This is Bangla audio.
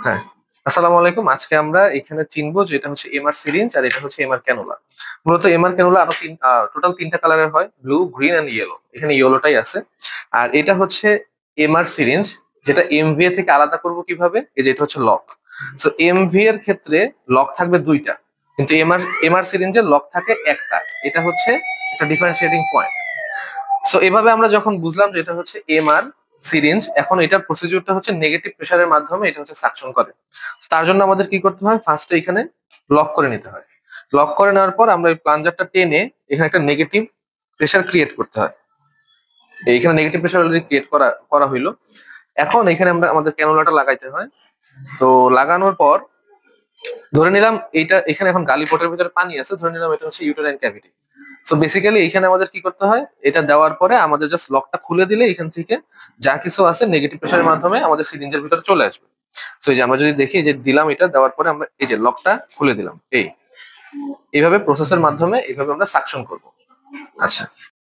হ্যাঁ, আসসালামু আলাইকুম। আজকে আমরা এখানে চিনবো যে এটা হচ্ছে এমআর সিরিঞ্জ আর এটা হচ্ছে এমআর ক্যানুলা। মূলত এমআর ক্যানুলা আরো টোটাল তিনটা কালারের হয়, ব্লু, গ্রিন এন্ড ইয়েলো। এখানে ইয়েলোটাই আছে। আর এটা হচ্ছে এমআর সিরিঞ্জ, যেটা এমভিএ থেকে আলাদা করব কিভাবে? এই যে এটা হচ্ছে লক। সো এমভি এর ক্ষেত্রে লক থাকবে দুইটা, কিন্তু এমআর এমআর সিরিঞ্জের লক থাকে একটা। এটা হচ্ছে একটা ডিফারেন্সিয়েটিং পয়েন্ট। সো এভাবে আমরা যখন বুঝলাম যে এটা হচ্ছে এমআর সিরিঞ্জ, এখন এটার প্রসিডিউরটা হচ্ছে নেগেটিভ প্রেসারের মাধ্যমে এটা হচ্ছে সাকশন করে। তার জন্য আমাদের কি করতে হয়? ফার্স্টে এখানে লক করে নিতে হয়। লক করে নেওয়ার পর আমরা এই প্লাঞ্জারটা টেনে এখানে একটা নেগেটিভ প্রেসার ক্রিয়েট করতে হয়। এইখানে নেগেটিভ প্রেসার অলরেডি ক্রিয়েট করা করা হইলো। এখন এখানে আমরা আমাদের ক্যানুলাটা লাগাইতে হয়। তো লাগানোর পর ধরে নিলাম এইটা, এখানে এখন গালিপটের ভিতরে পানি আছে, ধরে নিলাম এটা হচ্ছে ইউটেরাইন ক্যাভিটি। সো বেসিক্যালি এখানে আমাদের কি করতে হয়? এটা দেওয়ার পরে আমাদের জাস্ট লকটা খুলে দিলে এখান থেকে যা কিছু আছে নেগেটিভ প্রেসারের মাধ্যমে আমাদের সিরিঞ্জের ভিতরে চলে আসবে। সো এই যে আমরা যদি দেখি, যে দিলাম, এটা দেওয়ার পরে আমরা এই যে লকটা খুলে দিলাম, এইভাবে প্রসেসের মাধ্যমে এইভাবে আমরা সাকশন করব। আচ্ছা।